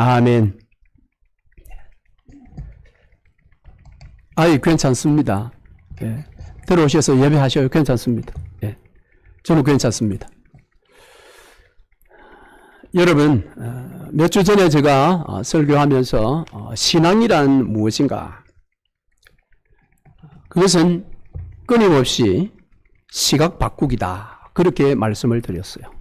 아멘. 아이, 괜찮습니다. 예. 들어오셔서 예배하셔요. 괜찮습니다. 예. 저는 괜찮습니다. 여러분, 몇 주 전에 제가 설교하면서 신앙이란 무엇인가? 그것은 끊임없이 시각 바꾸기다. 그렇게 말씀을 드렸어요.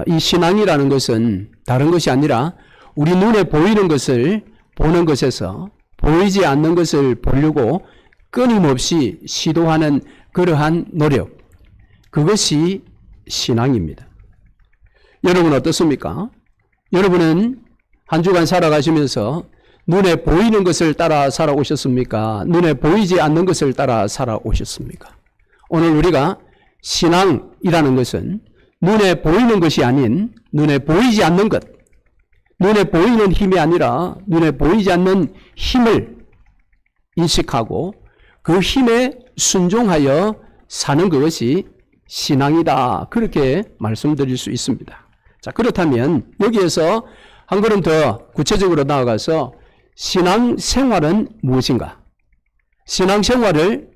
이 신앙이라는 것은 다른 것이 아니라 우리 눈에 보이는 것을 보는 것에서 보이지 않는 것을 보려고 끊임없이 시도하는 그러한 노력. 그것이 신앙입니다. 여러분 어떻습니까? 여러분은 한 주간 살아가시면서 눈에 보이는 것을 따라 살아오셨습니까? 눈에 보이지 않는 것을 따라 살아오셨습니까? 오늘 우리가 신앙이라는 것은 눈에 보이는 것이 아닌 눈에 보이지 않는 것, 눈에 보이는 힘이 아니라 눈에 보이지 않는 힘을 인식하고 그 힘에 순종하여 사는 그것이 신앙이다. 그렇게 말씀드릴 수 있습니다. 자, 그렇다면 여기에서 한 걸음 더 구체적으로 나아가서 신앙생활은 무엇인가? 신앙생활을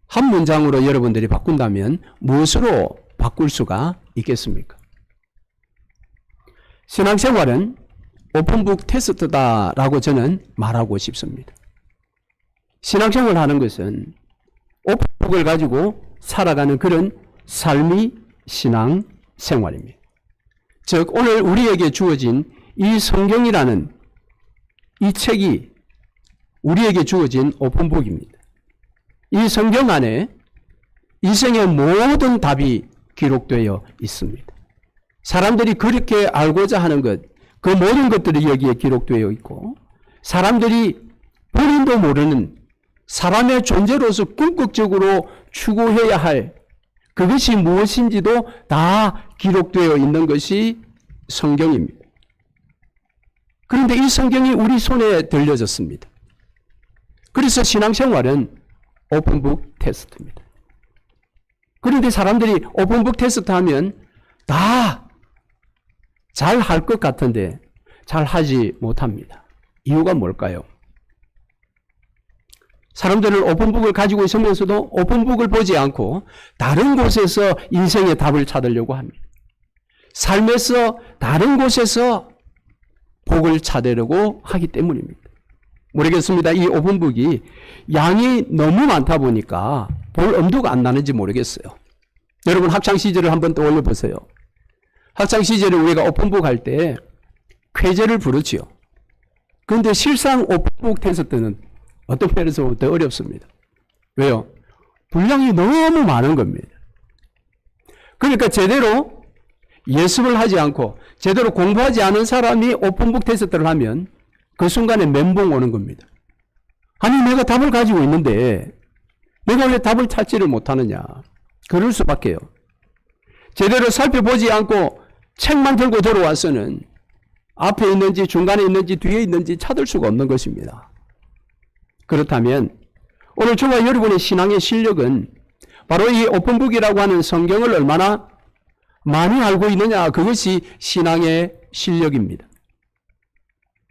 한 문장으로 여러분들이 바꾼다면 무엇으로 바꿀 수가 있겠습니까? 신앙생활은 오픈북 테스트다라고 저는 말하고 싶습니다. 신앙생활을 하는 것은 오픈북을 가지고 살아가는 그런 삶이 신앙생활입니다. 즉 오늘 우리에게 주어진 이 성경이라는 이 책이 우리에게 주어진 오픈북입니다. 이 성경 안에 인생의 모든 답이 기록되어 있습니다. 사람들이 그렇게 알고자 하는 것, 그 모든 것들이 여기에 기록되어 있고 사람들이 본인도 모르는 사람의 존재로서 궁극적으로 추구해야 할 그것이 무엇인지도 다 기록되어 있는 것이 성경입니다. 그런데 이 성경이 우리 손에 들려졌습니다. 그래서 신앙생활은 오픈북 테스트입니다. 그런데 사람들이 오픈북 테스트 하면 다 잘 할 것 같은데 잘 하지 못합니다. 이유가 뭘까요? 사람들은 오픈북을 가지고 있으면서도 오픈북을 보지 않고 다른 곳에서 인생의 답을 찾으려고 합니다. 삶에서 다른 곳에서 복을 찾으려고 하기 때문입니다. 모르겠습니다. 이 오픈북이 양이 너무 많다 보니까 볼 엄두가 안 나는지 모르겠어요. 여러분 학창시절을 한번 떠올려 보세요. 학창시절에 우리가 오픈북 할 때 쾌제를 부르지요. 그런데 실상 오픈북 테스트는 어떤 면에서 더 어렵습니다. 왜요? 분량이 너무 많은 겁니다. 그러니까 제대로 예습을 하지 않고 제대로 공부하지 않은 사람이 오픈북 테스트를 하면 그 순간에 멘붕 오는 겁니다. 아니 내가 답을 가지고 있는데 내가 왜 답을 찾지를 못하느냐. 그럴 수밖에요. 제대로 살펴보지 않고 책만 들고 들어와서는 앞에 있는지 중간에 있는지 뒤에 있는지 찾을 수가 없는 것입니다. 그렇다면 오늘 저와 여러분의 신앙의 실력은 바로 이 오픈북이라고 하는 성경을 얼마나 많이 알고 있느냐, 그것이 신앙의 실력입니다.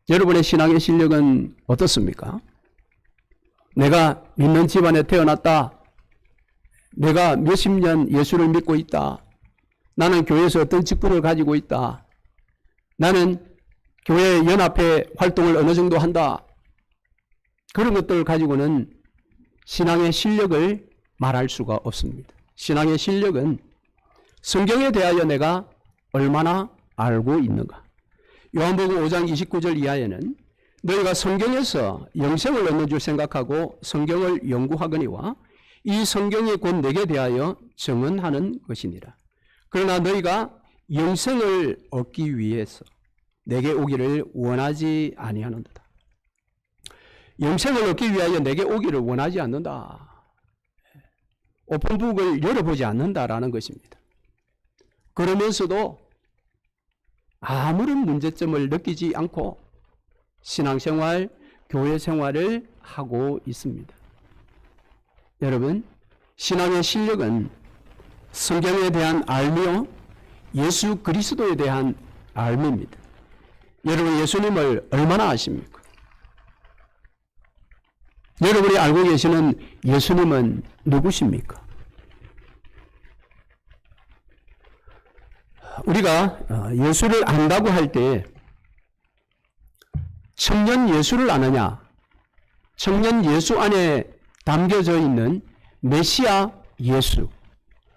여러분의 신앙의 실력은 어떻습니까? 내가 믿는 집안에 태어났다. 내가 몇십 년 예수를 믿고 있다. 나는 교회에서 어떤 직분을 가지고 있다. 나는 교회 연합회 활동을 어느 정도 한다. 그런 것들을 가지고는 신앙의 실력을 말할 수가 없습니다. 신앙의 실력은 성경에 대하여 내가 얼마나 알고 있는가. 요한복음 5장 29절 이하에는 너희가 성경에서 영생을 얻는 줄 생각하고 성경을 연구하거니와 이 성경이 곧 내게 대하여 증언하는 것이니라. 그러나 너희가 영생을 얻기 위해서 내게 오기를 원하지 아니하는도다. 영생을 얻기 위하여 내게 오기를 원하지 않는다. 오픈북을 열어보지 않는다라는 것입니다. 그러면서도 아무런 문제점을 느끼지 않고 신앙생활, 교회생활을 하고 있습니다. 여러분, 신앙의 실력은 성경에 대한 알미요 예수 그리스도에 대한 알미입니다. 여러분 예수님을 얼마나 아십니까? 여러분이 알고 계시는 예수님은 누구십니까? 우리가 예수를 안다고 할 때 청년 예수를 아느냐? 청년 예수 안에 담겨져 있는 메시아 예수,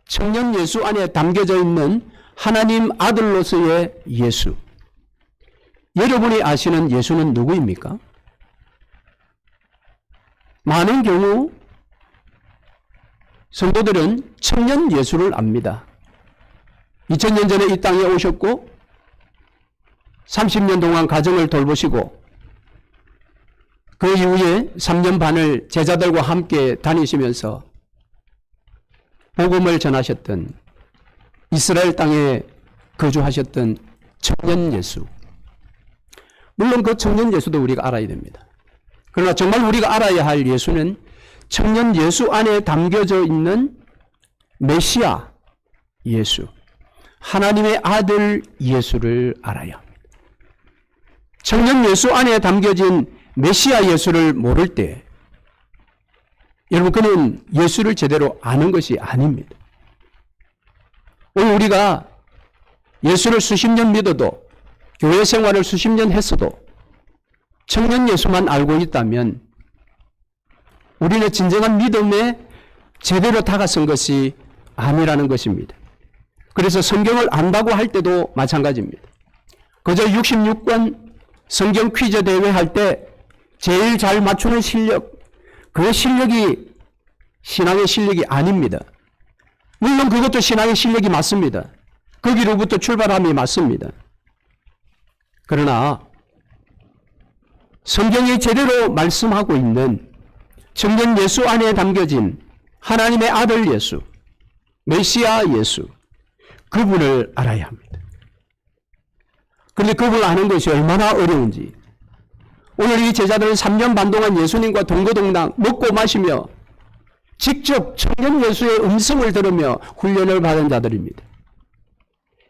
청년 예수 안에 담겨져 있는 하나님 아들로서의 예수. 여러분이 아시는 예수는 누구입니까? 많은 경우 성도들은 청년 예수를 압니다. 2000년 전에 이 땅에 오셨고 30년 동안 가정을 돌보시고 그 이후에 3년 반을 제자들과 함께 다니시면서 복음을 전하셨던, 이스라엘 땅에 거주하셨던 청년 예수. 물론 그 청년 예수도 우리가 알아야 됩니다. 그러나 정말 우리가 알아야 할 예수는 청년 예수 안에 담겨져 있는 메시아 예수, 하나님의 아들 예수를 알아야 합니다. 청년 예수 안에 담겨진 메시아 예수를 모를 때 여러분 그는 예수를 제대로 아는 것이 아닙니다. 오늘 우리가 예수를 수십 년 믿어도 교회 생활을 수십 년 했어도 청년 예수만 알고 있다면 우리는 진정한 믿음에 제대로 다가선 것이 아니라는 것입니다. 그래서 성경을 안다고 할 때도 마찬가지입니다. 그저 66권 성경 퀴즈 대회 할 때 제일 잘 맞추는 실력, 그 실력이 신앙의 실력이 아닙니다. 물론 그것도 신앙의 실력이 맞습니다. 거기로부터 출발함이 맞습니다. 그러나 성경이 제대로 말씀하고 있는 청년 예수 안에 담겨진 하나님의 아들 예수, 메시아 예수, 그분을 알아야 합니다. 그런데 그분을 아는 것이 얼마나 어려운지 오늘 이 제자들은 3년 반 동안 예수님과 동거동당 먹고 마시며 직접 청년 예수의 음성을 들으며 훈련을 받은 자들입니다.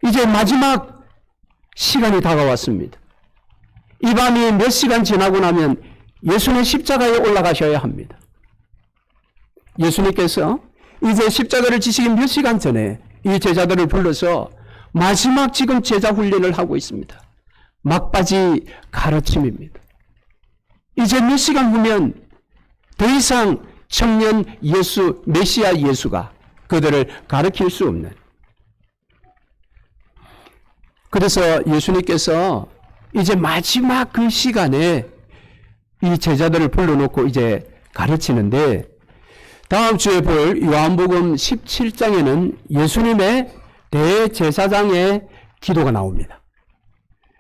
이제 마지막 시간이 다가왔습니다. 이 밤이 몇 시간 지나고 나면 예수는 십자가에 올라가셔야 합니다. 예수님께서 이제 십자가를 지시기 몇 시간 전에 이 제자들을 불러서 마지막 지금 제자 훈련을 하고 있습니다. 막바지 가르침입니다. 이제 몇 시간 후면 더 이상 청년 예수, 메시아 예수가 그들을 가르칠 수 없는. 그래서 예수님께서 이제 마지막 그 시간에 이 제자들을 불러놓고 이제 가르치는데 다음 주에 볼 요한복음 17장에는 예수님의 대제사장의 기도가 나옵니다.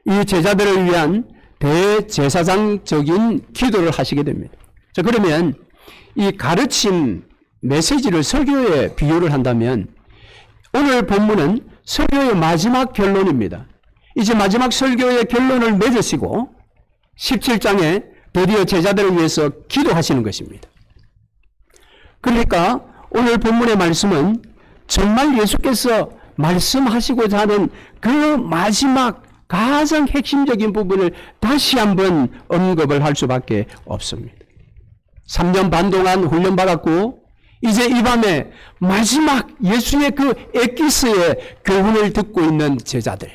이 제자들을 위한 대제사장적인 기도를 하시게 됩니다. 자, 그러면 이 가르침 메시지를 설교에 비유를 한다면 오늘 본문은 설교의 마지막 결론입니다. 이제 마지막 설교의 결론을 맺으시고 17장에 드디어 제자들을 위해서 기도하시는 것입니다. 그러니까 오늘 본문의 말씀은 정말 예수께서 말씀하시고자 하는 그 마지막 가장 핵심적인 부분을 다시 한번 언급을 할 수밖에 없습니다. 3년 반 동안 훈련받았고 이제 이 밤에 마지막 예수의 그 엑기스의 교훈을 듣고 있는 제자들.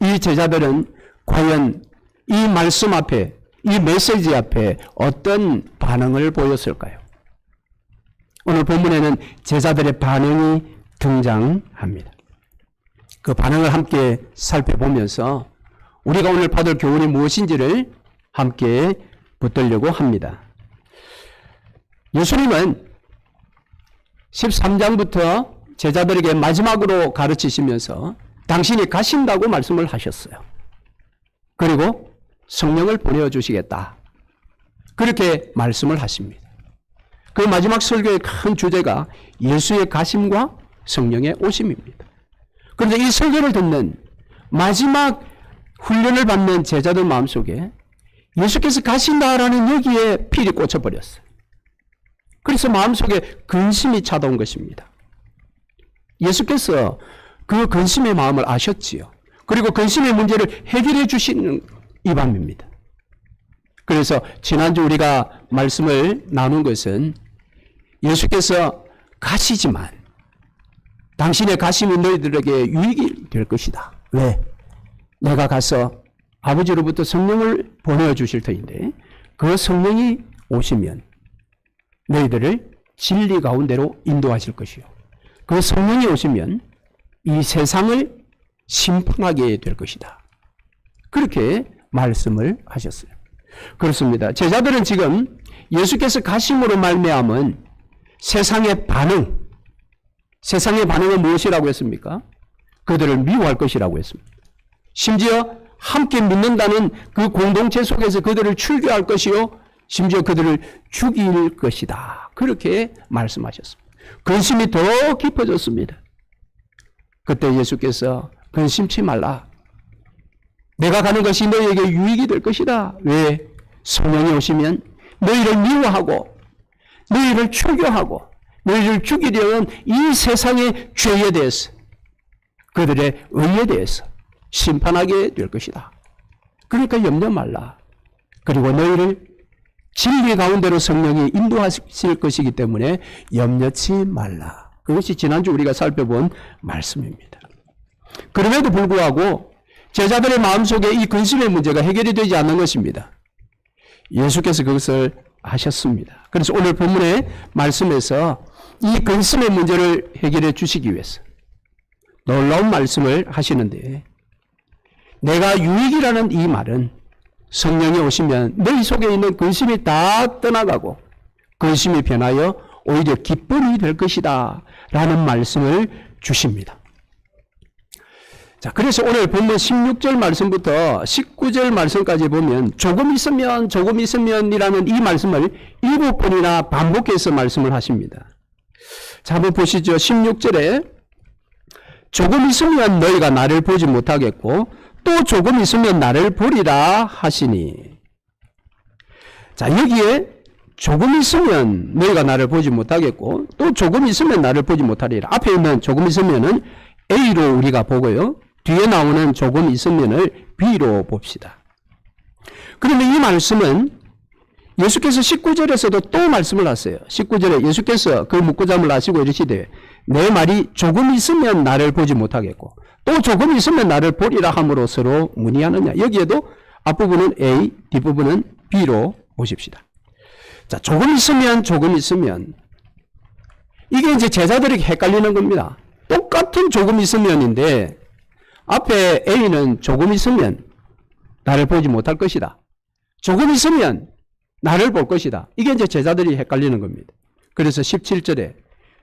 이 제자들은 과연 이 말씀 앞에, 이 메시지 앞에 어떤 반응을 보였을까요? 오늘 본문에는 제자들의 반응이 등장합니다. 그 반응을 함께 살펴보면서 우리가 오늘 받을 교훈이 무엇인지를 함께 붙들려고 합니다. 예수님은 13장부터 제자들에게 마지막으로 가르치시면서 당신이 가신다고 말씀을 하셨어요. 그리고 성령을 보내주시겠다. 그렇게 말씀을 하십니다. 그 마지막 설교의 큰 주제가 예수의 가심과 성령의 오심입니다. 그런데 이 설교를 듣는 마지막 훈련을 받는 제자들 마음속에 예수께서 가신다라는 여기에 필이 꽂혀버렸어요. 그래서 마음속에 근심이 찾아온 것입니다. 예수께서 그 근심의 마음을 아셨지요. 그리고 근심의 문제를 해결해 주시는 이 밤입니다. 그래서 지난주 우리가 말씀을 나눈 것은 예수께서 가시지만 당신의 가심이 너희들에게 유익이 될 것이다. 왜? 내가 가서 아버지로부터 성령을 보내주실 터인데 그 성령이 오시면 너희들을 진리 가운데로 인도하실 것이요. 그 성령이 오시면 이 세상을 심판하게 될 것이다. 그렇게 말씀을 하셨어요. 그렇습니다. 제자들은 지금 예수께서 가심으로 말미암은 세상의 반응은 무엇이라고 했습니까? 그들을 미워할 것이라고 했습니다. 심지어 함께 믿는다는 그 공동체 속에서 그들을 출교할 것이요, 심지어 그들을 죽일 것이다. 그렇게 말씀하셨습니다. 근심이 더 깊어졌습니다. 그때 예수께서 근심치 말라. 내가 가는 것이 너희에게 유익이 될 것이다. 왜? 성령이 오시면 너희를 미워하고 너희를 출교하고 너희를 죽이려는 이 세상의 죄에 대해서 그들의 의에 대해서 심판하게 될 것이다. 그러니까 염려 말라. 그리고 너희를 진리 가운데로 성령이 인도하실 것이기 때문에 염려치 말라. 그것이 지난주 우리가 살펴본 말씀입니다. 그럼에도 불구하고 제자들의 마음속에 이 근심의 문제가 해결이 되지 않는 것입니다. 예수께서 그것을 하셨습니다. 그래서 오늘 본문의 말씀에서 이 근심의 문제를 해결해 주시기 위해서 놀라운 말씀을 하시는데, 내가 유익이라는 이 말은 성령이 오시면 너희 속에 있는 근심이 다 떠나가고 근심이 변하여 오히려 기쁨이 될 것이다 라는 말씀을 주십니다. 자, 그래서 오늘 본문 16절 말씀부터 19절 말씀까지 보면 조금 있으면이라는 이 말씀을 7번이나 반복해서 말씀을 하십니다. 자, 한번 보시죠. 16절에 조금 있으면 너희가 나를 보지 못하겠고 또 조금 있으면 나를 보리라 하시니. 자, 여기에 조금 있으면 너희가 나를 보지 못하겠고 또 조금 있으면 나를 보지 못하리라. 앞에 있는 조금 있으면은 A로 우리가 보고요, 뒤에 나오는 조금 있으면을 B로 봅시다. 그러면 이 말씀은 예수께서 19절에서도 또 말씀을 하세요. 19절에 예수께서 그 묻고잠을 하시고 이르시되 내 말이 조금 있으면 나를 보지 못하겠고 또 조금 있으면 나를 보리라 함으로 서로 문의하느냐. 여기에도 앞부분은 A, 뒷부분은 B로 보십시다. 자, 조금 있으면 이게 이제 제자들에게 헷갈리는 겁니다. 똑같은 조금 있으면인데 앞에 A는 조금 있으면 나를 보지 못할 것이다. 조금 있으면 나를 볼 것이다. 이게 이제 제자들이 헷갈리는 겁니다. 그래서 17절에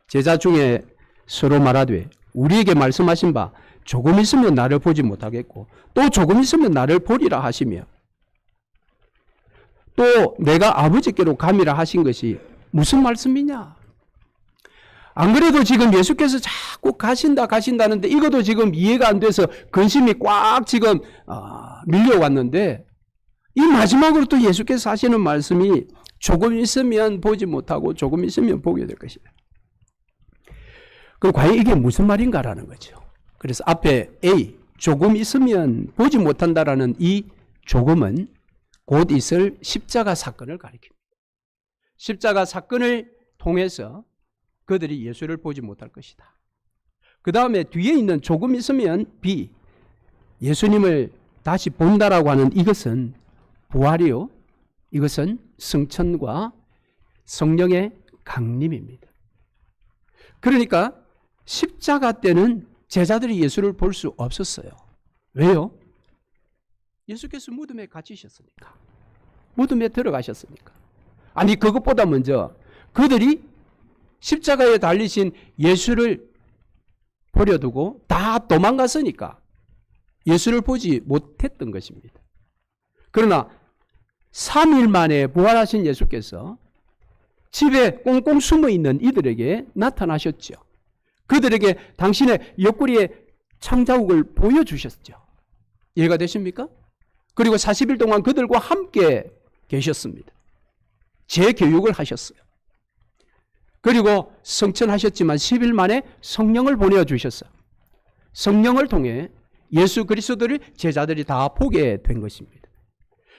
제자 중에 서로 말하되 우리에게 말씀하신 바 조금 있으면 나를 보지 못하겠고 또 조금 있으면 나를 보리라 하시며 또 내가 아버지께로 감이라 하신 것이 무슨 말씀이냐. 안 그래도 지금 예수께서 자꾸 가신다는데 이것도 지금 이해가 안 돼서 근심이 꽉 지금 밀려왔는데, 이 마지막으로 또 예수께서 하시는 말씀이 조금 있으면 보지 못하고 조금 있으면 보게 될 것이다. 그럼 과연 이게 무슨 말인가라는 거죠. 그래서 앞에 A, 조금 있으면 보지 못한다라는 이 조금은 곧 있을 십자가 사건을 가리킵니다. 십자가 사건을 통해서 그들이 예수를 보지 못할 것이다. 그 다음에 뒤에 있는 조금 있으면 B, 예수님을 다시 본다라고 하는 이것은 부활이요, 이것은 승천과 성령의 강림입니다. 그러니까 십자가 때는 제자들이 예수를 볼 수 없었어요. 왜요? 예수께서 무덤에 갇히셨으니까. 무덤에 들어가셨으니까. 아니, 그것보다 먼저 그들이 십자가에 달리신 예수를 버려두고 다 도망갔으니까 예수를 보지 못했던 것입니다. 그러나 3일 만에 부활하신 예수께서 집에 꽁꽁 숨어있는 이들에게 나타나셨죠. 그들에게 당신의 옆구리에 창자국을 보여주셨죠. 이해가 되십니까? 그리고 40일 동안 그들과 함께 계셨습니다. 재교육을 하셨어요. 그리고 성천하셨지만 10일 만에 성령을 보내주셨어요. 성령을 통해 예수 그리스도를 제자들이 다 보게 된 것입니다.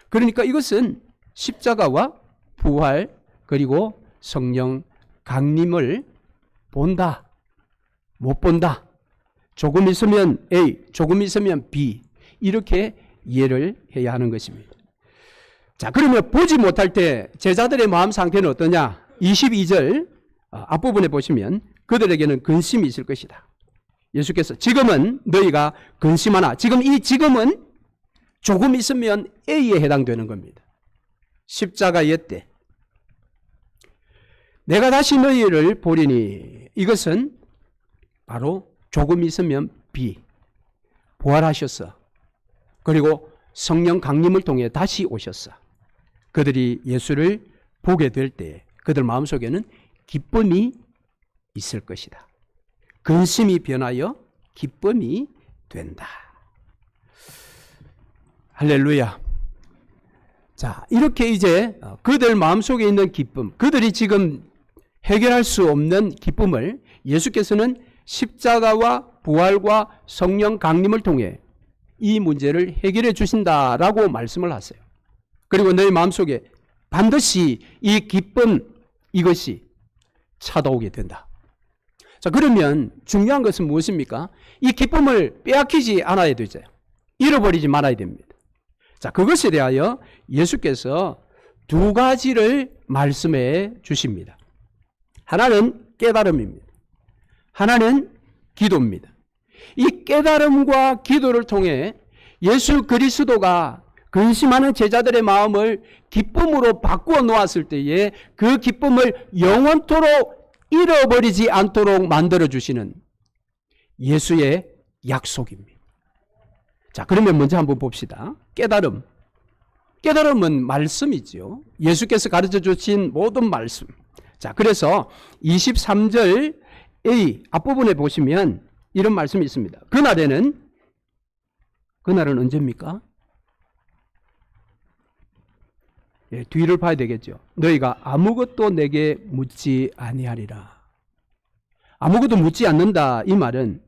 그러니까 이것은 십자가와 부활 그리고 성령 강림을 본다, 못 본다. 조금 있으면 A, 조금 있으면 B 이렇게 이해를 해야 하는 것입니다. 자, 그러면 보지 못할 때 제자들의 마음 상태는 어떠냐? 22절 앞부분에 보시면 그들에게는 근심이 있을 것이다. 예수께서 지금은 너희가 근심하나, 지금 이 지금은 조금 있으면 A에 해당되는 겁니다. 십자가의 때. 내가 다시 너희를 보리니, 이것은 바로 조금 있으면 B, 부활하셨어. 그리고 성령 강림을 통해 다시 오셨어. 그들이 예수를 보게 될 때 그들 마음속에는 기쁨이 있을 것이다. 근심이 변하여 기쁨이 된다. 할렐루야. 자, 이렇게 이제 그들 마음속에 있는 기쁨, 그들이 지금 해결할 수 없는 기쁨을 예수께서는 십자가와 부활과 성령 강림을 통해 이 문제를 해결해 주신다라고 말씀을 하세요. 그리고 너희 마음속에 반드시 이 기쁨, 이것이 찾아오게 된다. 자, 그러면 중요한 것은 무엇입니까? 이 기쁨을 빼앗기지 않아야 되죠. 잃어버리지 말아야 됩니다. 자, 그것에 대하여 예수께서 두 가지를 말씀해 주십니다. 하나는 깨달음입니다. 하나는 기도입니다. 이 깨달음과 기도를 통해 예수 그리스도가 근심하는 제자들의 마음을 기쁨으로 바꾸어 놓았을 때에 그 기쁨을 영원토록 잃어버리지 않도록 만들어주시는 예수의 약속입니다. 자, 그러면 먼저 한번 봅시다. 깨달음. 깨달음은 말씀이죠. 예수께서 가르쳐 주신 모든 말씀. 자, 그래서 23절 A 앞부분에 보시면 이런 말씀이 있습니다. 그날은 언제입니까? 예, 뒤를 봐야 되겠죠. 너희가 아무것도 내게 묻지 아니하리라. 아무것도 묻지 않는다. 이 말은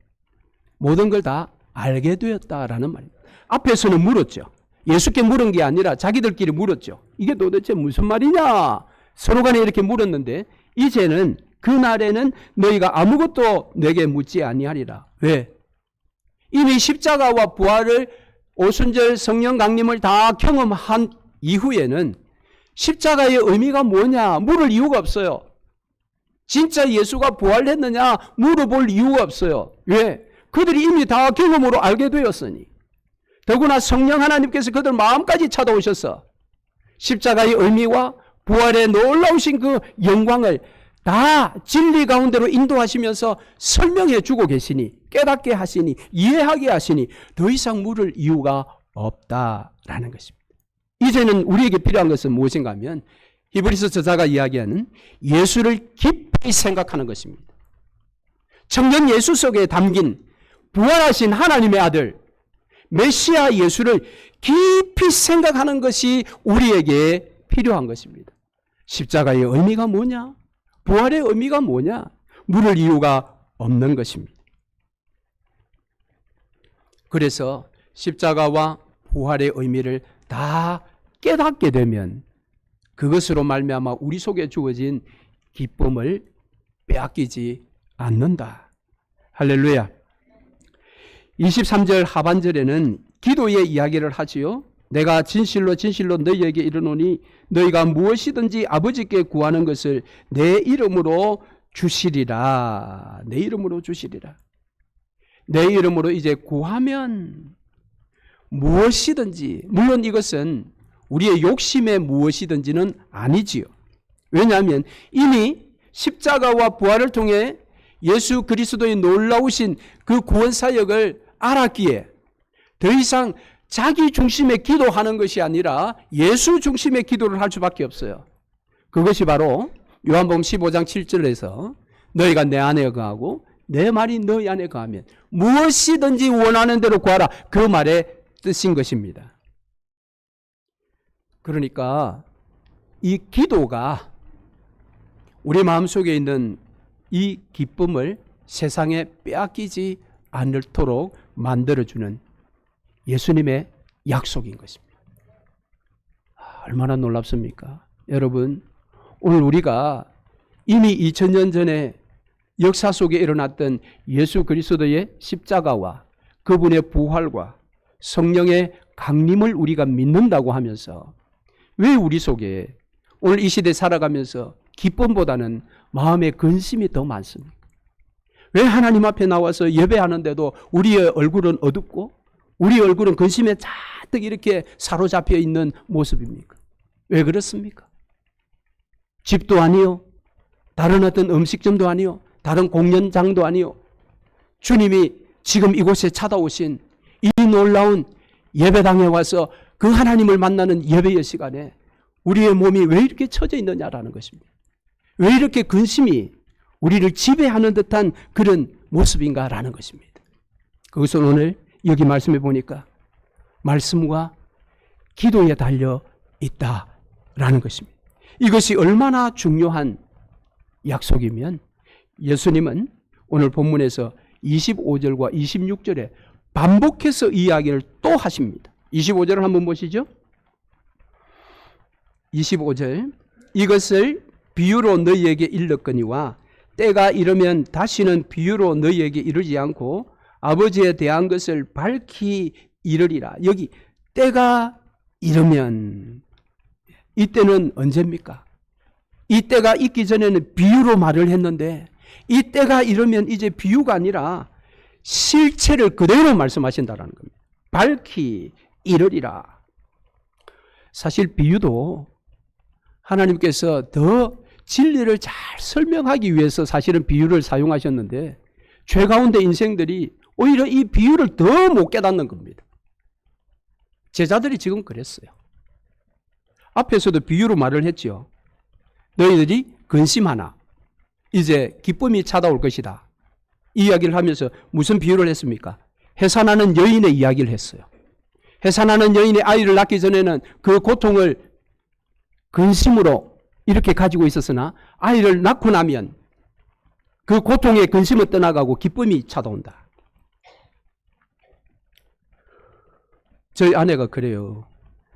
모든 걸 다 알게 되었다라는 말입니다. 앞에서는 물었죠. 예수께 물은 게 아니라 자기들끼리 물었죠. 이게 도대체 무슨 말이냐? 서로 간에 이렇게 물었는데 이제는 그날에는 너희가 아무것도 내게 묻지 아니하리라. 왜? 이미 십자가와 부활을 오순절 성령 강림을 다 경험한 이후에는 십자가의 의미가 뭐냐 물을 이유가 없어요. 진짜 예수가 부활했느냐 물어볼 이유가 없어요. 왜? 그들이 이미 다 경험으로 알게 되었으니. 더구나 성령 하나님께서 그들 마음까지 찾아오셔서 십자가의 의미와 부활의 놀라우신 그 영광을 다 진리 가운데로 인도하시면서 설명해 주고 계시니, 깨닫게 하시니, 이해하게 하시니 더 이상 물을 이유가 없다라는 것입니다. 이제는 우리에게 필요한 것은 무엇인가 하면 히브리서 저자가 이야기하는 예수를 깊이 생각하는 것입니다. 청년 예수 속에 담긴 부활하신 하나님의 아들 메시아 예수를 깊이 생각하는 것이 우리에게 필요한 것입니다. 십자가의 의미가 뭐냐? 부활의 의미가 뭐냐? 물을 이유가 없는 것입니다. 그래서 십자가와 부활의 의미를 다 깨닫게 되면 그것으로 말미암아 우리 속에 주어진 기쁨을 빼앗기지 않는다. 할렐루야. 23절 하반절에는 기도의 이야기를 하지요. 내가 진실로 진실로 너희에게 이르노니 너희가 무엇이든지 아버지께 구하는 것을 내 이름으로 주시리라. 내 이름으로 주시리라. 내 이름으로 이제 구하면 무엇이든지, 물론 이것은 우리의 욕심의 무엇이든지는 아니지요. 왜냐하면 이미 십자가와 부활을 통해 예수 그리스도의 놀라우신 그 구원 사역을 알았기에 더 이상 자기 중심의 기도하는 것이 아니라 예수 중심의 기도를 할 수밖에 없어요. 그것이 바로 요한복음 15장 7절에서 너희가 내 안에 거하고 내 말이 너희 안에 거하면 무엇이든지 원하는 대로 구하라. 그 말의 뜻인 것입니다. 그러니까 이 기도가 우리 마음속에 있는 이 기쁨을 세상에 빼앗기지 않도록 만들어주는 예수님의 약속인 것입니다. 얼마나 놀랍습니까? 여러분, 오늘 우리가 이미 2000년 전에 역사 속에 일어났던 예수 그리스도의 십자가와 그분의 부활과 성령의 강림을 우리가 믿는다고 하면서 왜 우리 속에 오늘 이 시대 살아가면서 기쁨보다는 마음의 근심이 더 많습니까? 왜 하나님 앞에 나와서 예배하는데도 우리의 얼굴은 어둡고 우리 얼굴은 근심에 잔뜩 이렇게 사로잡혀 있는 모습입니까? 왜 그렇습니까? 집도 아니요, 다른 어떤 음식점도 아니요, 다른 공연장도 아니요, 주님이 지금 이곳에 찾아오신 이 놀라운 예배당에 와서 그 하나님을 만나는 예배의 시간에 우리의 몸이 왜 이렇게 처져 있느냐라는 것입니다. 왜 이렇게 근심이 우리를 지배하는 듯한 그런 모습인가라는 것입니다. 그것은 오늘 여기 말씀해 보니까 말씀과 기도에 달려 있다라는 것입니다. 이것이 얼마나 중요한 약속이면 예수님은 오늘 본문에서 25절과 26절에 반복해서 이야기를 또 하십니다. 25절을 한번 보시죠. 25절, 이것을 비유로 너희에게 일렀거니와 때가 이르면 다시는 비유로 너희에게 이르지 않고 아버지에 대한 것을 밝히 이르리라. 여기 때가 이르면, 이때는 언제입니까? 이 때가 있기 전에는 비유로 말을 했는데 이 때가 이르면 이제 비유가 아니라 실체를 그대로 말씀하신다는 겁니다. 밝히 이르리라. 사실 비유도 하나님께서 더 진리를 잘 설명하기 위해서 사실은 비유를 사용하셨는데 죄 가운데 인생들이 오히려 이 비유를 더 못 깨닫는 겁니다. 제자들이 지금 그랬어요. 앞에서도 비유로 말을 했죠. 너희들이 근심하나 이제 기쁨이 찾아올 것이다. 이 이야기를 하면서 무슨 비유를 했습니까? 해산하는 여인의 이야기를 했어요. 해산하는 여인의 아이를 낳기 전에는 그 고통을 근심으로 이렇게 가지고 있었으나 아이를 낳고 나면 그 고통의 근심은 떠나가고 기쁨이 찾아온다. 저희 아내가 그래요.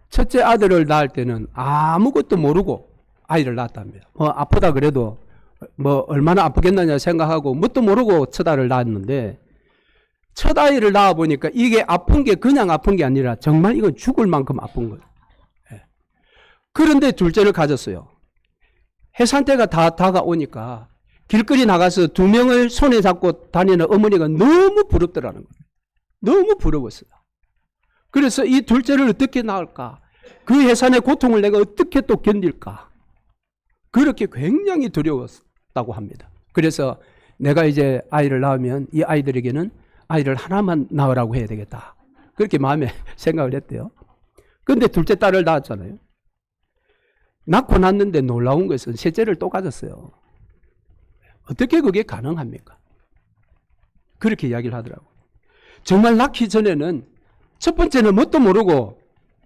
첫째 아들을 낳을 때는 아무것도 모르고 아이를 낳았답니다. 아프다 그래도 얼마나 아프겠느냐 생각하고 뭣도 모르고 첫 아이를 낳았는데 첫 아이를 낳아 보니까 이게 아픈 게 그냥 아픈 게 아니라 정말 이건 죽을 만큼 아픈 거예요. 그런데 둘째를 가졌어요. 해산 때가 다 다가오니까 길거리 나가서 두 명을 손에 잡고 다니는 어머니가 너무 부럽더라는 거예요. 너무 부러웠어요. 그래서 이 둘째를 어떻게 낳을까? 그 해산의 고통을 내가 어떻게 또 견딜까? 그렇게 굉장히 두려웠다고 합니다. 그래서 내가 이제 아이를 낳으면 이 아이들에게는 아이를 하나만 낳으라고 해야 되겠다. 그렇게 마음에 생각을 했대요. 그런데 둘째 딸을 낳았잖아요. 낳고 났는데 놀라운 것은 셋째를 또 가졌어요. 어떻게 그게 가능합니까? 그렇게 이야기를 하더라고요. 정말 낳기 전에는 첫 번째는 뭣도 모르고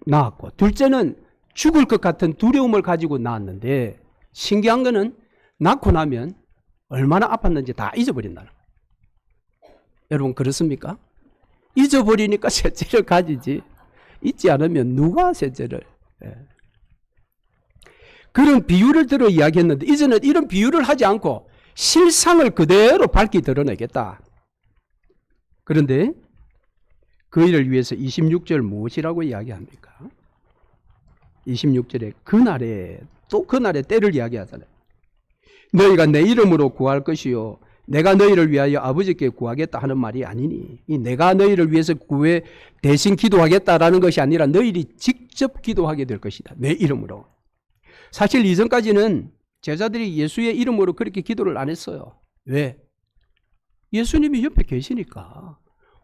낳았고 둘째는 죽을 것 같은 두려움을 가지고 낳았는데 신기한 거는 낳고 나면 얼마나 아팠는지 다 잊어버린다는 거예요. 여러분 그렇습니까? 잊어버리니까 셋째를 가지지 잊지 않으면 누가 셋째를 그런 비유를 들어 이야기했는데 이제는 이런 비유를 하지 않고 실상을 그대로 밝히 드러내겠다. 그런데 그 일을 위해서 26절 무엇이라고 이야기합니까? 26절에 그날에 또 그날의 때를 이야기하잖아요. 너희가 내 이름으로 구할 것이요 내가 너희를 위하여 아버지께 구하겠다 하는 말이 아니니 이 내가 너희를 위해서 구해 대신 기도하겠다라는 것이 아니라 너희들이 직접 기도하게 될 것이다. 내 이름으로. 사실 이전까지는 제자들이 예수의 이름으로 그렇게 기도를 안 했어요. 왜? 예수님이 옆에 계시니까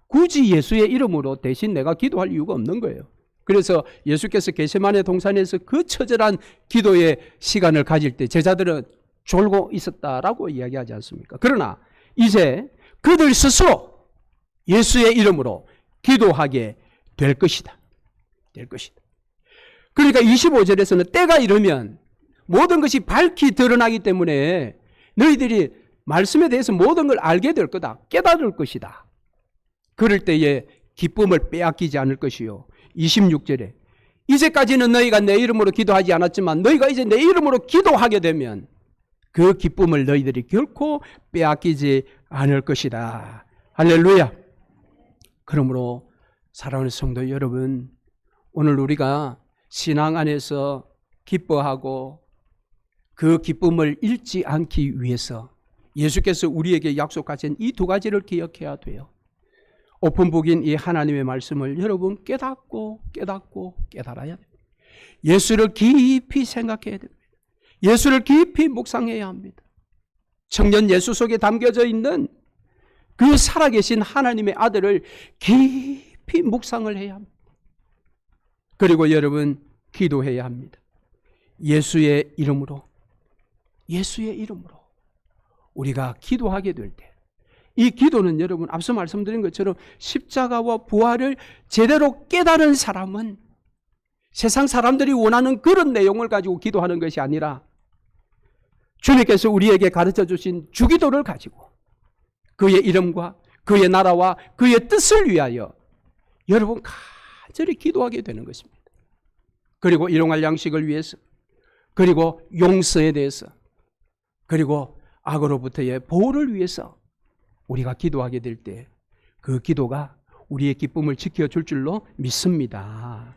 굳이 예수의 이름으로 대신 내가 기도할 이유가 없는 거예요. 그래서 예수께서 겟세마네 동산에서 그 처절한 기도의 시간을 가질 때 제자들은 졸고 있었다라고 이야기하지 않습니까? 그러나 이제 그들 스스로 예수의 이름으로 기도하게 될 것이다. 될 것이다. 그러니까 25절에서는 때가 이르면 모든 것이 밝히 드러나기 때문에 너희들이 말씀에 대해서 모든 걸 알게 될 거다. 깨달을 것이다. 그럴 때에 기쁨을 빼앗기지 않을 것이요. 26절에 이제까지는 너희가 내 이름으로 기도하지 않았지만 너희가 이제 내 이름으로 기도하게 되면 그 기쁨을 너희들이 결코 빼앗기지 않을 것이다. 할렐루야. 그러므로 사랑하는 성도 여러분, 오늘 우리가 신앙 안에서 기뻐하고 그 기쁨을 잃지 않기 위해서 예수께서 우리에게 약속하신 이 두 가지를 기억해야 돼요. 오픈북인 이 하나님의 말씀을 여러분 깨닫고 깨달아야 돼요. 예수를 깊이 생각해야 됩니다. 예수를 깊이 묵상해야 합니다. 청년 예수 속에 담겨져 있는 그 살아계신 하나님의 아들을 깊이 묵상을 해야 합니다. 그리고 여러분 기도해야 합니다. 예수의 이름으로 우리가 기도하게 될 때, 이 기도는 여러분 앞서 말씀드린 것처럼 십자가와 부활을 제대로 깨달은 사람은 세상 사람들이 원하는 그런 내용을 가지고 기도하는 것이 아니라 주님께서 우리에게 가르쳐 주신 주기도를 가지고 그의 이름과 그의 나라와 그의 뜻을 위하여 여러분 간절히 기도하게 되는 것입니다. 그리고 일용할 양식을 위해서, 그리고 용서에 대해서, 그리고 악으로부터의 보호를 위해서 우리가 기도하게 될 때 그 기도가 우리의 기쁨을 지켜줄 줄로 믿습니다.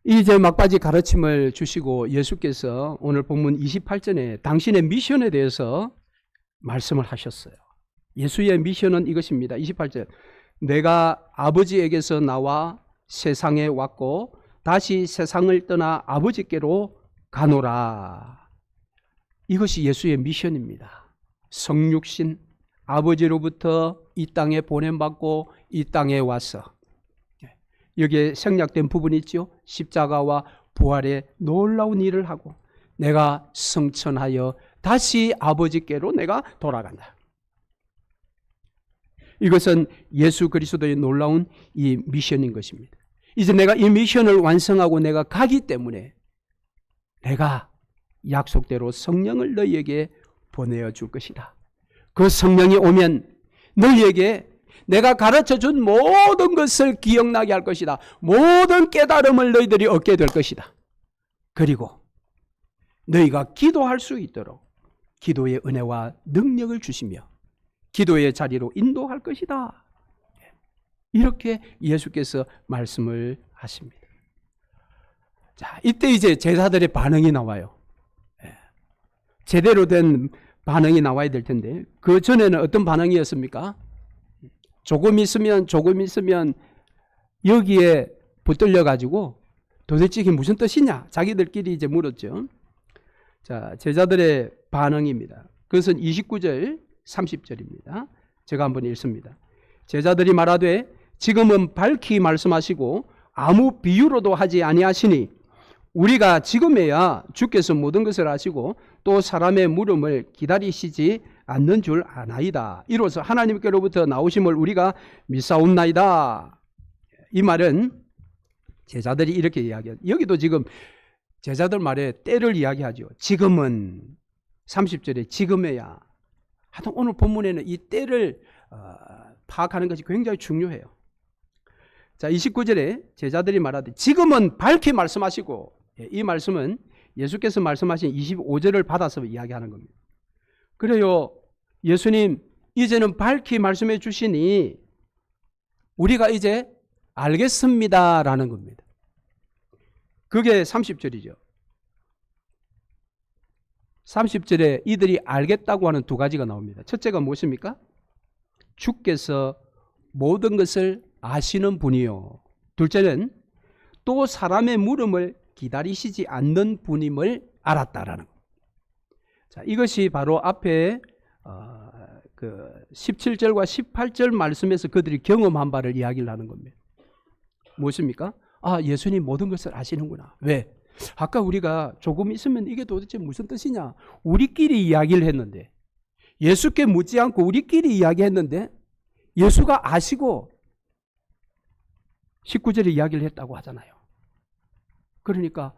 이제 막바지 가르침을 주시고 예수께서 오늘 본문 28절에 당신의 미션에 대해서 말씀을 하셨어요. 예수의 미션은 이것입니다. 28절. 내가 아버지에게서 나와 세상에 왔고 다시 세상을 떠나 아버지께로 가노라. 이것이 예수의 미션입니다. 성육신 아버지로부터 이 땅에 보냄받고 이 땅에 와서 여기에 생략된 부분이 있죠. 십자가와 부활의 놀라운 일을 하고 내가 성천하여 다시 아버지께로 내가 돌아간다. 이것은 예수 그리스도의 놀라운 이 미션인 것입니다. 이제 내가 이 미션을 완성하고 내가 가기 때문에 내가 약속대로 성령을 너희에게 보내어 줄 것이다. 그 성령이 오면 너희에게 내가 가르쳐준 모든 것을 기억나게 할 것이다. 모든 깨달음을 너희들이 얻게 될 것이다. 그리고 너희가 기도할 수 있도록 기도의 은혜와 능력을 주시며 기도의 자리로 인도할 것이다. 이렇게 예수께서 말씀을 하십니다. 자, 이때 이제 제자들의 반응이 나와요. 제대로 된 반응이 나와야 될 텐데 그 전에는 어떤 반응이었습니까? 조금 있으면 여기에 붙들려 가지고 도대체 이게 무슨 뜻이냐? 자기들끼리 이제 물었죠. 자, 제자들의 반응입니다. 그것은 29절, 30절입니다. 제가 한번 읽습니다. 제자들이 말하되 지금은 밝히 말씀하시고 아무 비유로도 하지 아니하시니 우리가 지금에야 주께서 모든 것을 아시고 또 사람의 물음을 기다리시지 않는 줄 아나이다. 이로써 하나님께로부터 나오심을 우리가 믿사옵나이다. 이 말은 제자들이 이렇게 이야기해요. 여기도 지금 제자들 말에 때를 이야기하죠. 지금은 30절에 지금에야. 하여튼 오늘 본문에는 이 때를 파악하는 것이 굉장히 중요해요. 자, 29절에 제자들이 말하되 지금은 밝히 말씀하시고, 이 말씀은 예수께서 말씀하신 25절을 받아서 이야기하는 겁니다. 그래요. 예수님 이제는 밝히 말씀해 주시니 우리가 이제 알겠습니다라는 겁니다. 그게 30절이죠. 30절에 이들이 알겠다고 하는 두 가지가 나옵니다. 첫째가 무엇입니까? 주께서 모든 것을 아시는 분이요. 둘째는 또 사람의 물음을 기다리시지 않는 분임을 알았다라는 것. 자, 이것이 바로 앞에 그 17절과 18절 말씀에서 그들이 경험한 바를 이야기를 하는 겁니다. 무엇입니까? 아, 예수님 모든 것을 아시는구나. 왜? 아까 우리가 조금 있으면 이게 도대체 무슨 뜻이냐? 우리끼리 이야기를 했는데 예수께 묻지 않고 우리끼리 이야기했는데 예수가 아시고 19절에 이야기를 했다고 하잖아요. 그러니까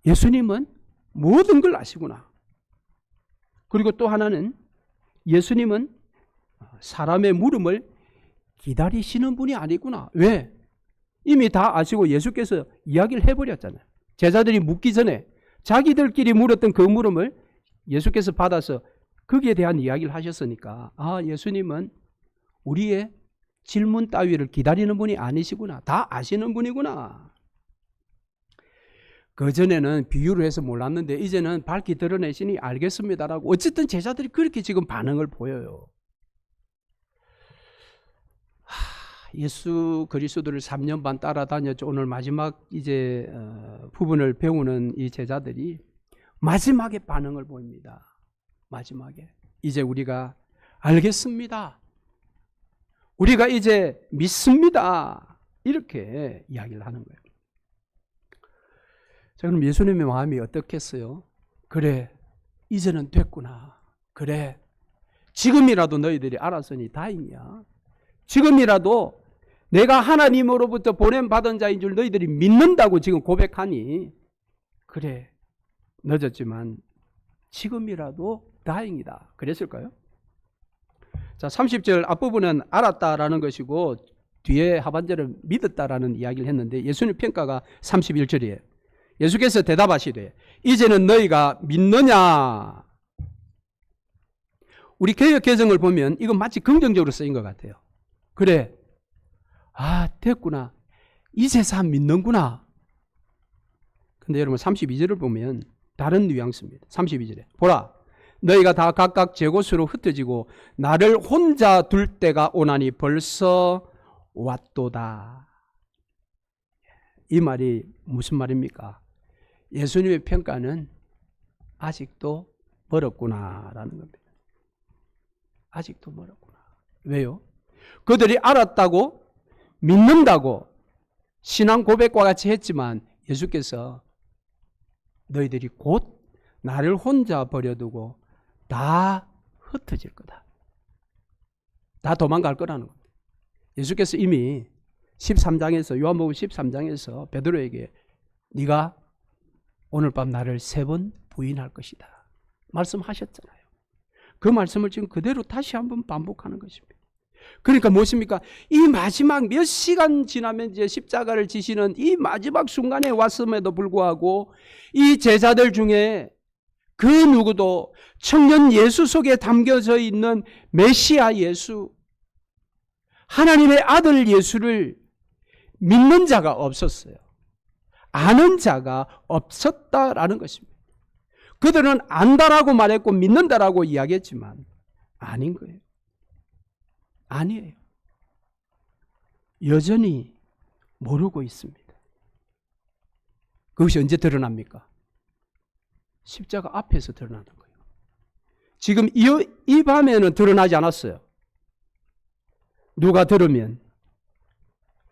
예수님은 모든 걸 아시구나. 그리고 또 하나는 예수님은 사람의 물음을 기다리시는 분이 아니구나. 왜? 이미 다 아시고 예수께서 이야기를 해버렸잖아요. 제자들이 묻기 전에 자기들끼리 물었던 그 물음을 예수께서 받아서 거기에 대한 이야기를 하셨으니까 예수님은 우리의 질문 따위를 기다리는 분이 아니시구나. 다 아시는 분이구나. 그전에는 비유를 해서 몰랐는데 이제는 밝히 드러내시니 알겠습니다라고 어쨌든 제자들이 그렇게 지금 반응을 보여요. 예수 그리스도를 3년 반 따라다녔죠. 오늘 마지막 이제 부분을 배우는 이 제자들이 마지막에 반응을 보입니다. 마지막에 이제 우리가 알겠습니다. 우리가 이제 믿습니다. 이렇게 이야기를 하는 거예요. 자, 그럼 예수님의 마음이 어떻겠어요? 그래, 이제는 됐구나. 그래, 지금이라도 너희들이 알았으니 다행이야. 지금이라도 내가 하나님으로부터 보냄받은 자인 줄 너희들이 믿는다고 지금 고백하니 그래, 늦었지만 지금이라도 다행이다. 그랬을까요? 자, 30절 앞부분은 알았다라는 것이고 뒤에 하반절은 믿었다라는 이야기를 했는데 예수님 평가가 31절이에요. 예수께서 대답하시되 이제는 너희가 믿느냐? 우리 개역 개정을 보면 이건 마치 긍정적으로 쓰인 것 같아요. 그래, 됐구나. 이제서 믿는구나. 근데 여러분 32절을 보면 다른 뉘앙스입니다. 32절에 보라, 너희가 다 각각 제 곳으로 흩어지고 나를 혼자 둘 때가 오나니 벌써 왔도다. 이 말이 무슨 말입니까? 예수님의 평가는 아직도 멀었구나라는 겁니다. 아직도 멀었구나. 왜요? 그들이 알았다고 믿는다고 신앙 고백과 같이 했지만 예수께서 너희들이 곧 나를 혼자 버려두고 다 흩어질 거다. 다 도망갈 거라는 겁니다. 예수께서 이미 13장에서 요한복음 13장에서 베드로에게 네가 오늘 밤 나를 3번 부인할 것이다 말씀하셨잖아요. 그 말씀을 지금 그대로 다시 한번 반복하는 것입니다. 그러니까 무엇입니까? 이 마지막 몇 시간 지나면 이제 십자가를 지시는 이 마지막 순간에 왔음에도 불구하고 이 제자들 중에 그 누구도 청년 예수 속에 담겨져 있는 메시아 예수, 하나님의 아들 예수를 믿는 자가 없었어요. 아는 자가 없었다라는 것입니다. 그들은 안다라고 말했고 믿는다라고 이야기했지만 아닌 거예요. 아니에요. 여전히 모르고 있습니다. 그것이 언제 드러납니까? 십자가 앞에서 드러나는 거예요. 지금 이 밤에는 드러나지 않았어요. 누가 들으면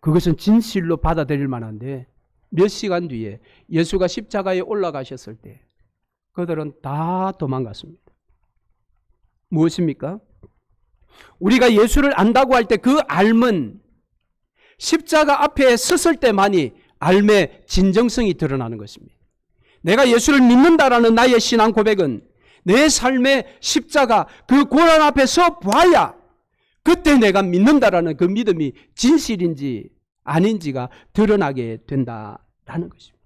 그것은 진실로 받아들일 만한데 몇 시간 뒤에 예수가 십자가에 올라가셨을 때 그들은 다 도망갔습니다. 무엇입니까? 우리가 예수를 안다고 할 때 그 알은 십자가 앞에 섰을 때만이 알의 진정성이 드러나는 것입니다. 내가 예수를 믿는다라는 나의 신앙 고백은 내 삶의 십자가 그 고난 앞에 서 봐야 그때 내가 믿는다라는 그 믿음이 진실인지 아닌지가 드러나게 된다라는 것입니다.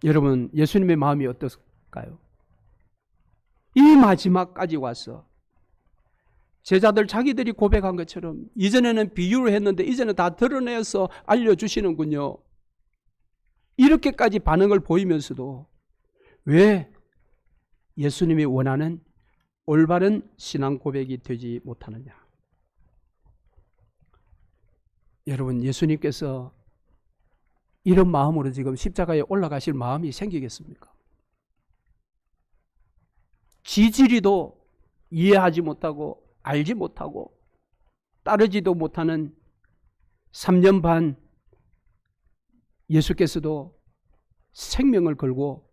여러분, 예수님의 마음이 어떨까요? 이 마지막까지 와서 제자들 자기들이 고백한 것처럼 이전에는 비유를 했는데 이제는 다 드러내서 알려주시는군요. 이렇게까지 반응을 보이면서도 왜 예수님이 원하는 올바른 신앙 고백이 되지 못하느냐? 여러분, 예수님께서 이런 마음으로 지금 십자가에 올라가실 마음이 생기겠습니까? 지지리도 이해하지 못하고 알지 못하고 따르지도 못하는 3년 반 예수께서도 생명을 걸고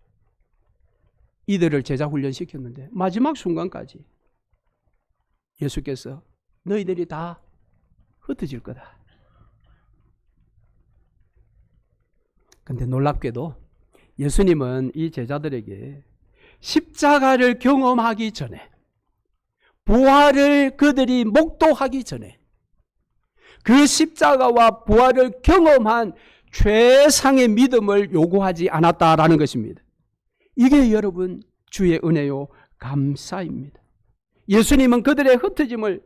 이들을 제자 훈련시켰는데 마지막 순간까지 예수께서 너희들이 다 흩어질 거다. 그런데 놀랍게도 예수님은 이 제자들에게 십자가를 경험하기 전에 부활을 그들이 목도하기 전에 그 십자가와 부활을 경험한 최상의 믿음을 요구하지 않았다라는 것입니다. 이게 여러분 주의 은혜요 감사입니다. 예수님은 그들의 흩어짐을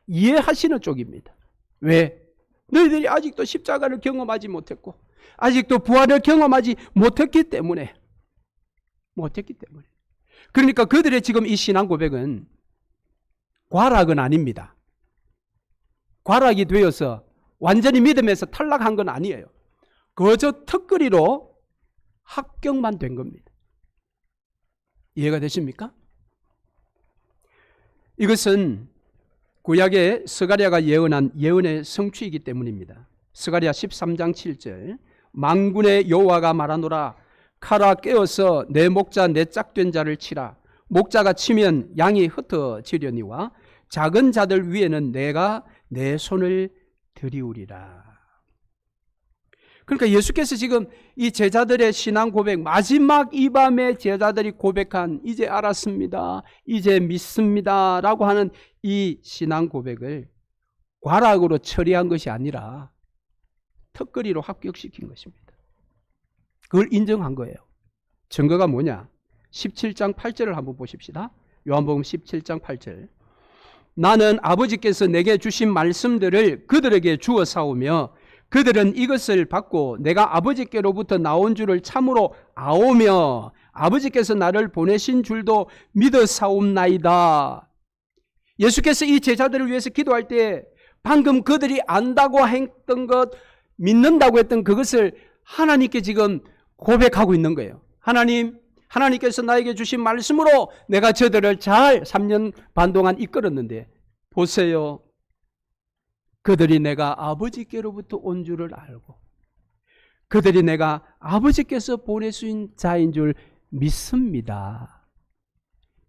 이해하시는 쪽입니다. 왜? 너희들이 아직도 십자가를 경험하지 못했고 아직도 부활을 경험하지 못했기 때문에. 그러니까 그들의 지금 이 신앙 고백은 과락은 아닙니다. 과락이 되어서 완전히 믿음에서 탈락한 건 아니에요. 그저 턱걸이로 합격만 된 겁니다. 이해가 되십니까? 이것은 구약의 스가랴가 예언한 예언의 성취이기 때문입니다. 스가랴 13장 7절 만군의 여호와가 말하노라 칼아 깨어서 내 목자 내 짝된 자를 치라 목자가 치면 양이 흩어지려니와 작은 자들 위에는 내가 내 손을 들이우리라. 그러니까 예수께서 지금 이 제자들의 신앙 고백, 마지막 이 밤에 제자들이 고백한 이제 알았습니다, 이제 믿습니다 라고 하는 이 신앙 고백을 과락으로 처리한 것이 아니라 턱걸이로 합격시킨 것입니다. 그걸 인정한 거예요. 증거가 뭐냐? 17장 8절을 한번 보십시다. 요한복음 17장 8절 나는 아버지께서 내게 주신 말씀들을 그들에게 주어 사오며 그들은 이것을 받고 내가 아버지께로부터 나온 줄을 참으로 아오며 아버지께서 나를 보내신 줄도 믿어 사옵나이다. 예수께서 이 제자들을 위해서 기도할 때 방금 그들이 안다고 했던 것, 믿는다고 했던 그것을 하나님께 지금 고백하고 있는 거예요. 하나님께서 나에게 주신 말씀으로 내가 저들을 잘 3년 반 동안 이끌었는데 보세요. 그들이 내가 아버지께로부터 온 줄을 알고 그들이 내가 아버지께서 보내신 자인 줄 믿습니다.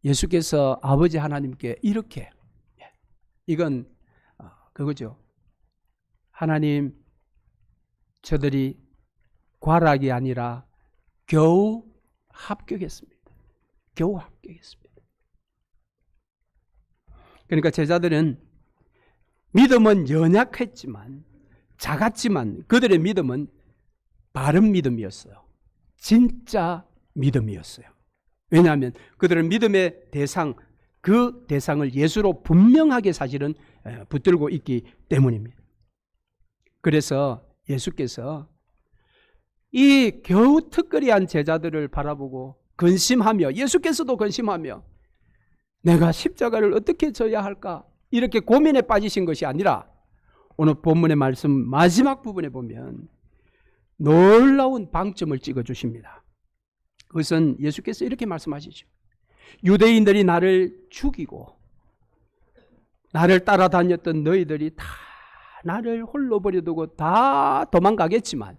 예수께서 아버지 하나님께 이렇게, 이건 그거죠. 하나님, 저들이 과락이 아니라 겨우 합격했습니다. 겨우 합격했습니다. 그러니까 제자들은 믿음은 연약했지만, 작았지만 그들의 믿음은 바른 믿음이었어요. 진짜 믿음이었어요. 왜냐하면 그들은 믿음의 대상, 그 대상을 예수로 분명하게 사실은 붙들고 있기 때문입니다. 그래서 예수께서 이 겨우 턱걸이한 제자들을 바라보고 근심하며, 예수께서도 근심하며 내가 십자가를 어떻게 져야 할까 이렇게 고민에 빠지신 것이 아니라 오늘 본문의 말씀 마지막 부분에 보면 놀라운 방점을 찍어주십니다. 그것은 예수께서 이렇게 말씀하시죠. 유대인들이 나를 죽이고 나를 따라다녔던 너희들이 다 나를 홀로 버려두고 다 도망가겠지만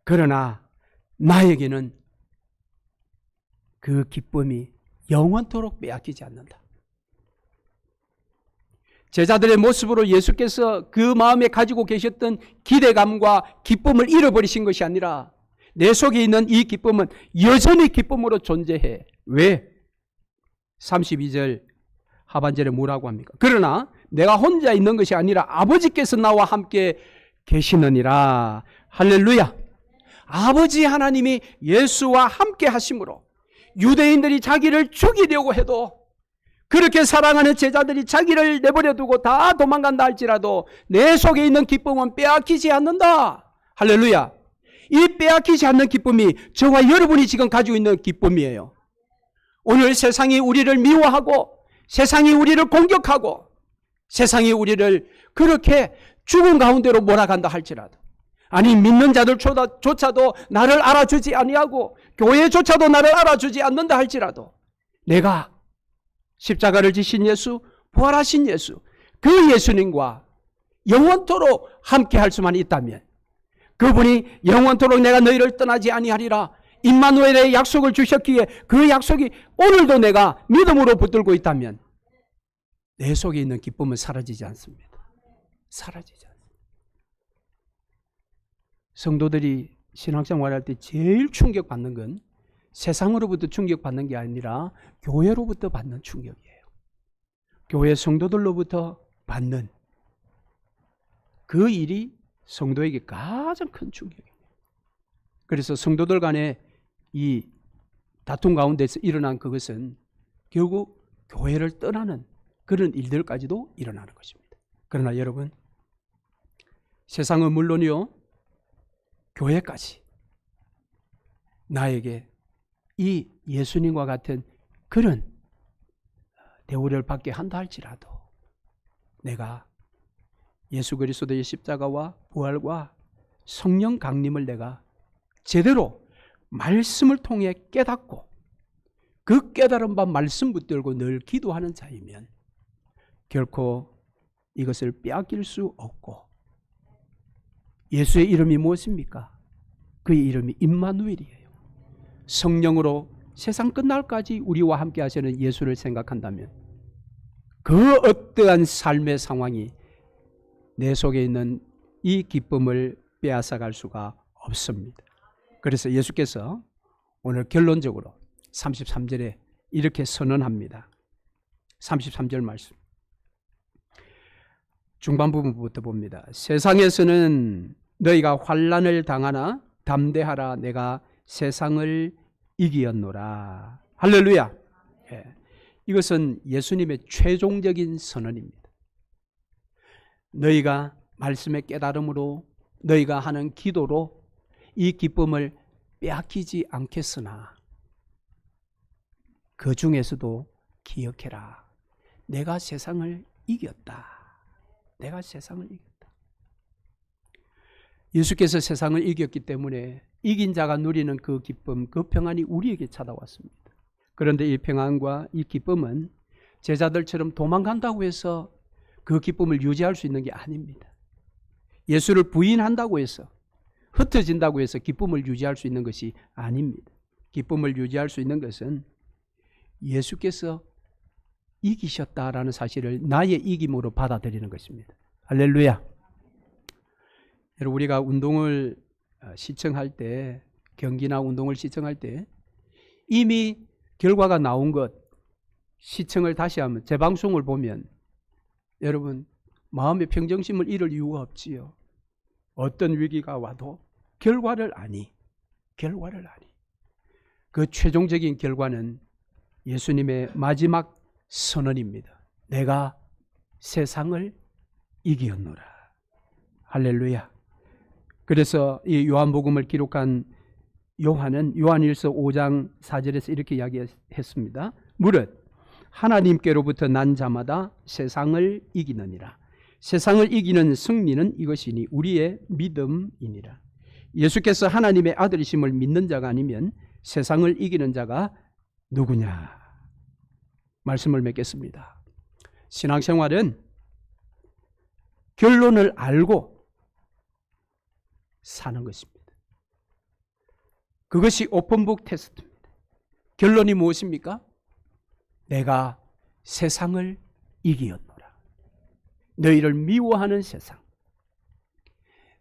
그러나 나에게는 그 기쁨이 영원토록 빼앗기지 않는다. 제자들의 모습으로 예수께서 그 마음에 가지고 계셨던 기대감과 기쁨을 잃어버리신 것이 아니라 내 속에 있는 이 기쁨은 여전히 기쁨으로 존재해. 왜? 32절 하반절에 뭐라고 합니까? 그러나 내가 혼자 있는 것이 아니라 아버지께서 나와 함께 계시느니라. 할렐루야. 아버지 하나님이 예수와 함께 하심으로 유대인들이 자기를 죽이려고 해도, 그렇게 사랑하는 제자들이 자기를 내버려두고 다 도망간다 할지라도 내 속에 있는 기쁨은 빼앗기지 않는다. 할렐루야. 이 빼앗기지 않는 기쁨이 저와 여러분이 지금 가지고 있는 기쁨이에요. 오늘 세상이 우리를 미워하고 세상이 우리를 공격하고 세상이 우리를 그렇게 죽은 가운데로 몰아간다 할지라도, 아니 믿는 자들조차도 나를 알아주지 아니하고 교회조차도 나를 알아주지 않는다 할지라도 내가 십자가를 지신 예수, 부활하신 예수, 그 예수님과 영원토록 함께 할 수만 있다면, 그분이 영원토록 내가 너희를 떠나지 아니하리라 임마누엘의 약속을 주셨기에 그 약속이 오늘도 내가 믿음으로 붙들고 있다면 내 속에 있는 기쁨은 사라지지 않습니다. 사라지지 않습니다. 성도들이 신앙생활할 때 제일 충격받는 건 세상으로부터 충격받는 게 아니라 교회로부터 받는 충격이에요. 교회 성도들로부터 받는 그 일이 성도에게 가장 큰 충격입니다. 그래서 성도들 간에 이 다툼 가운데서 일어난 그것은 결국 교회를 떠나는 그런 일들까지도 일어나는 것입니다. 그러나 여러분, 세상은 물론이요, 교회까지 나에게 이 예수님과 같은 그런 대우를 받게 한다 할지라도 내가 예수 그리스도의 십자가와 부활과 성령 강림을 내가 제대로 말씀을 통해 깨닫고 그 깨달은 바 말씀 붙들고 늘 기도하는 자이면 결코 이것을 빼앗길 수 없고, 예수의 이름이 무엇입니까? 그의 이름이 임마누엘이에요. 성령으로 세상 끝날까지 우리와 함께 하시는 예수를 생각한다면 그 어떠한 삶의 상황이 내 속에 있는 이 기쁨을 빼앗아갈 수가 없습니다. 그래서 예수께서 오늘 결론적으로 33절에 이렇게 선언합니다. 33절 말씀 중반 부분부터 봅니다. 세상에서는 너희가 환난을 당하나 담대하라, 내가 세상을 이기었노라. 할렐루야. 예. 이것은 예수님의 최종적인 선언입니다. 너희가 말씀의 깨달음으로 너희가 하는 기도로 이 기쁨을 빼앗기지 않겠으나 그 중에서도 기억해라. 내가 세상을 이겼다. 내가 세상을 이겼다. 예수께서 세상을 이겼기 때문에 이긴 자가 누리는 그 기쁨, 그 평안이 우리에게 찾아왔습니다. 그런데 이 평안과 이 기쁨은 제자들처럼 도망간다고 해서 그 기쁨을 유지할 수 있는 게 아닙니다. 예수를 부인한다고 해서, 흩어진다고 해서 기쁨을 유지할 수 있는 것이 아닙니다. 기쁨을 유지할 수 있는 것은 예수께서 이기셨다라는 사실을 나의 이김으로 받아들이는 것입니다. 할렐루야. 여러분, 우리가 운동을 시청할 때, 경기나 운동을 시청할 때 이미 결과가 나온 것 시청을 다시 하면, 재방송을 보면 여러분 마음의 평정심을 잃을 이유가 없지요. 어떤 위기가 와도 결과를 아니. 그 최종적인 결과는 예수님의 마지막 선언입니다. 내가 세상을 이기었노라. 할렐루야. 그래서 이 요한복음을 기록한 요한은 요한일서 5장 4절에서 이렇게 이야기했습니다. 무릇 하나님께로부터 난 자마다 세상을 이기느니라. 세상을 이기는 승리는 이것이니 우리의 믿음이니라. 예수께서 하나님의 아들이심을 믿는 자가 아니면 세상을 이기는 자가 누구냐? 말씀을 맺겠습니다. 신앙생활은 결론을 알고 사는 것입니다. 그것이 오픈북 테스트입니다. 결론이 무엇입니까? 내가 세상을 이기었노라. 너희를 미워하는 세상,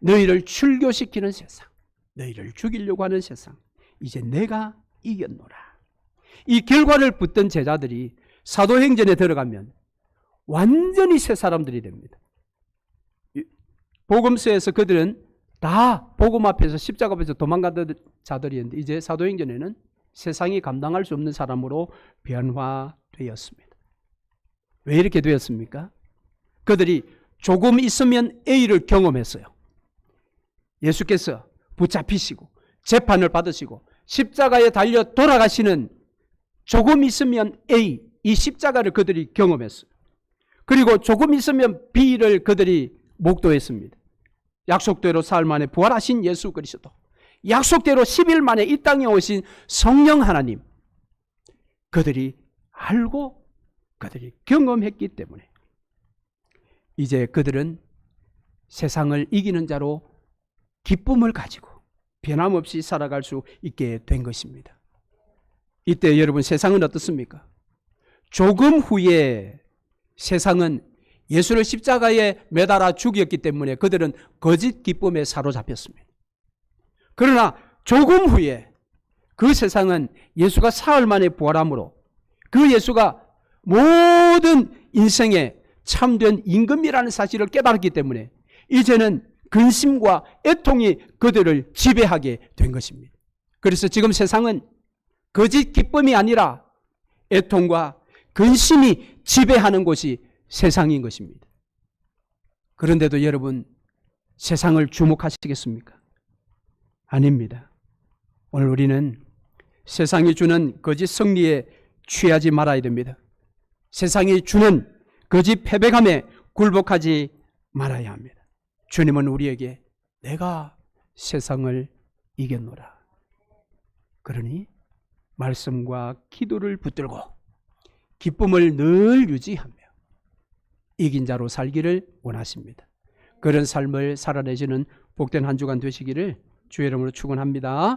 너희를 출교시키는 세상, 너희를 죽이려고 하는 세상, 이제 내가 이겼노라. 이 결과를 붙든 제자들이 사도행전에 들어가면 완전히 새 사람들이 됩니다. 복음서에서 그들은 다 복음 앞에서 십자가 앞에서 도망가던 자들이었는데 이제 사도행전에는 세상이 감당할 수 없는 사람으로 변화되었습니다. 왜 이렇게 되었습니까? 그들이 조금 있으면 A를 경험했어요. 예수께서 붙잡히시고 재판을 받으시고 십자가에 달려 돌아가시는 조금 있으면 A, 이 십자가를 그들이 경험했어요. 그리고 조금 있으면 B를 그들이 목도했습니다. 약속대로 사흘 만에 부활하신 예수 그리스도, 약속대로 10일 만에 이 땅에 오신 성령 하나님, 그들이 알고 그들이 경험했기 때문에 이제 그들은 세상을 이기는 자로 기쁨을 가지고 변함없이 살아갈 수 있게 된 것입니다. 이때 여러분, 세상은 어떻습니까? 조금 후에 세상은 예수를 십자가에 매달아 죽였기 때문에 그들은 거짓 기쁨에 사로잡혔습니다. 그러나 조금 후에 그 세상은 예수가 사흘 만에 부활함으로 그 예수가 모든 모든 인생의 참된 임금이라는 사실을 깨달았기 때문에 이제는 근심과 애통이 그들을 지배하게 된 것입니다. 그래서 지금 세상은 거짓 기쁨이 아니라 애통과 근심이 지배하는 곳이 세상인 것입니다. 그런데도 여러분, 세상을 주목하시겠습니까? 아닙니다. 오늘 우리는 세상이 주는 거짓 승리에 취하지 말아야 됩니다. 세상이 주는 거짓 패배감에 굴복하지 말아야 합니다. 주님은 우리에게 내가 세상을 이겼노라. 그러니 말씀과 기도를 붙들고 기쁨을 늘 유지하며 이긴 자로 살기를 원하십니다. 그런 삶을 살아내시는 복된 한 주간 되시기를 주의 이름으로 축원합니다.